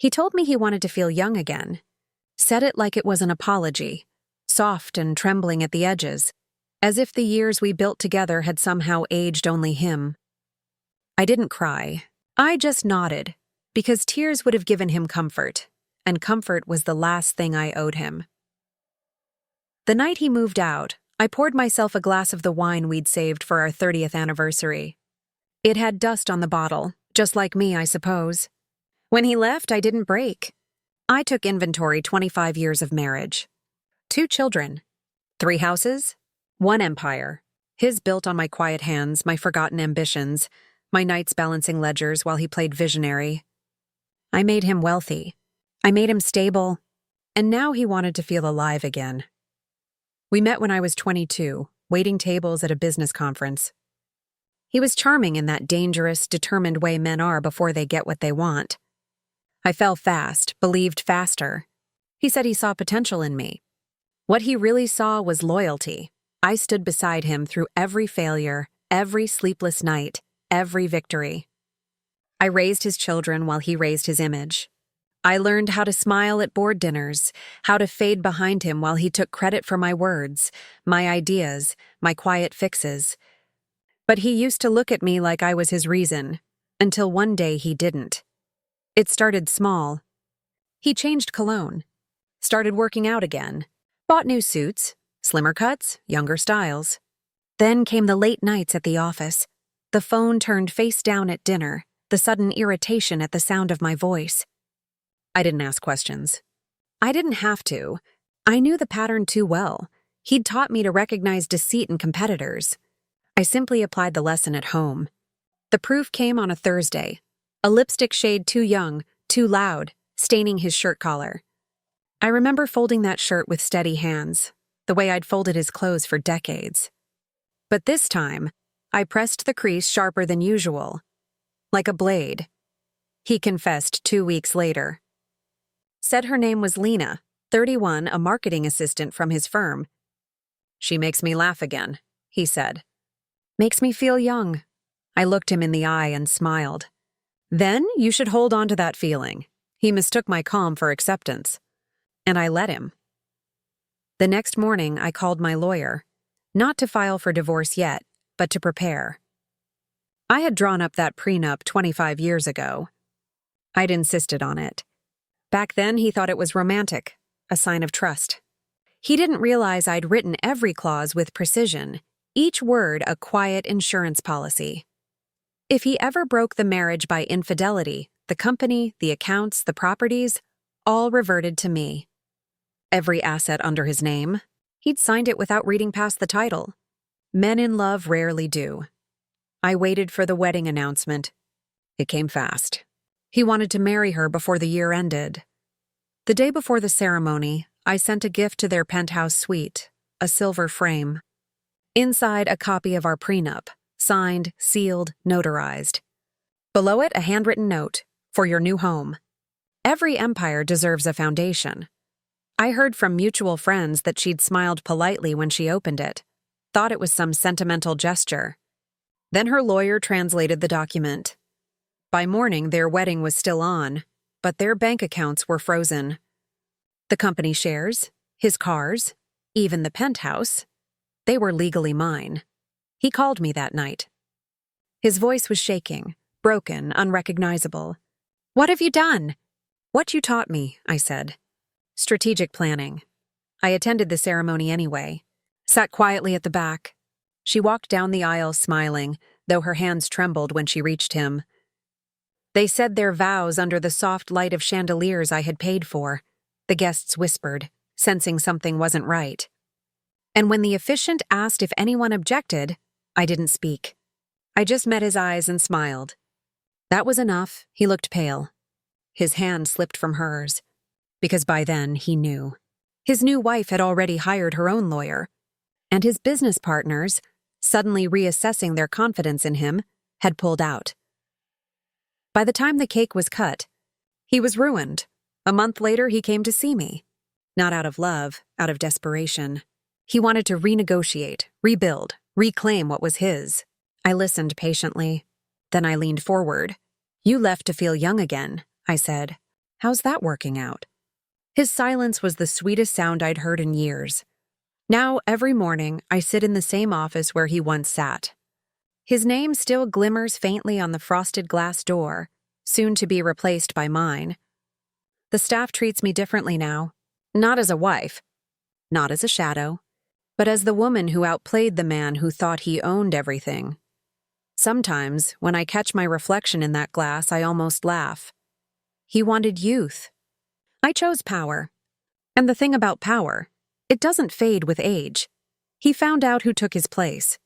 He told me he wanted to feel young again. Said it like it was an apology, soft and trembling at the edges, as if the years we built together had somehow aged only him. I didn't cry. I just nodded, because tears would have given him comfort, and comfort was the last thing I owed him. The night he moved out, I poured myself a glass of the wine we'd saved for our 30th anniversary. It had dust on the bottle, just like me, I suppose. When he left, I didn't break. I took inventory 25 years of marriage. 2 children, 3 houses, 1 empire. His built on my quiet hands, my forgotten ambitions, my nights balancing ledgers while he played visionary. I made him wealthy. I made him stable. And now he wanted to feel alive again. We met when I was 22, waiting tables at a business conference. He was charming in that dangerous, determined way men are before they get what they want. I fell fast, believed faster. He said he saw potential in me. What he really saw was loyalty. I stood beside him through every failure, every sleepless night, every victory. I raised his children while he raised his image. I learned how to smile at board dinners, how to fade behind him while he took credit for my words, my ideas, my quiet fixes. But he used to look at me like I was his reason, until one day he didn't. It started small. He changed cologne, started working out again, bought new suits, slimmer cuts, younger styles. Then came the late nights at the office, the phone turned face down at dinner, the sudden irritation at the sound of my voice. I didn't ask questions. I didn't have to. I knew the pattern too well. He'd taught me to recognize deceit in competitors. I simply applied the lesson at home. The proof came on a Thursday. A lipstick shade too young, too loud, staining his shirt collar. I remember folding that shirt with steady hands, the way I'd folded his clothes for decades. But this time, I pressed the crease sharper than usual, like a blade. He confessed 2 weeks later. Said her name was Lena, 31, a marketing assistant from his firm. She makes me laugh again, he said. Makes me feel young. I looked him in the eye and smiled. Then you should hold on to that feeling. He mistook my calm for acceptance. And I let him. The next morning, I called my lawyer, not to file for divorce yet, but to prepare. I had drawn up that prenup 25 years ago. I'd insisted on it. Back then, he thought it was romantic, a sign of trust. He didn't realize I'd written every clause with precision, each word a quiet insurance policy. If he ever broke the marriage by infidelity, the company, the accounts, the properties, all reverted to me. Every asset under his name, he'd signed it without reading past the title. Men in love rarely do. I waited for the wedding announcement. It came fast. He wanted to marry her before the year ended. The day before the ceremony, I sent a gift to their penthouse suite, a silver frame. Inside, a copy of our prenup, signed, sealed, notarized. Below it, a handwritten note, for your new home. Every empire deserves a foundation. I heard from mutual friends that she'd smiled politely when she opened it, thought it was some sentimental gesture. Then her lawyer translated the document. By morning, their wedding was still on, but their bank accounts were frozen. The company shares, his cars, even the penthouse, they were legally mine. He called me that night. His voice was shaking, broken, unrecognizable. What have you done? What you taught me, I said. Strategic planning. I attended the ceremony anyway, sat quietly at the back. She walked down the aisle smiling, though her hands trembled when she reached him. They said their vows under the soft light of chandeliers I had paid for. The guests whispered, sensing something wasn't right. And when the officiant asked if anyone objected, I didn't speak. I just met his eyes and smiled. That was enough. He looked pale. His hand slipped from hers, because by then he knew. His new wife had already hired her own lawyer, and his business partners, suddenly reassessing their confidence in him, had pulled out. By the time the cake was cut, he was ruined. A month later, he came to see me. Not out of love, out of desperation. He wanted to renegotiate, rebuild, reclaim what was his. I listened patiently. Then I leaned forward. You left to feel young again, I said. How's that working out? His silence was the sweetest sound I'd heard in years. Now, every morning, I sit in the same office where he once sat. His name still glimmers faintly on the frosted glass door, soon to be replaced by mine. The staff treats me differently now, not as a wife, not as a shadow, but as the woman who outplayed the man who thought he owned everything. Sometimes, when I catch my reflection in that glass, I almost laugh. He wanted youth. I chose power. And the thing about power, it doesn't fade with age. He found out who took his place.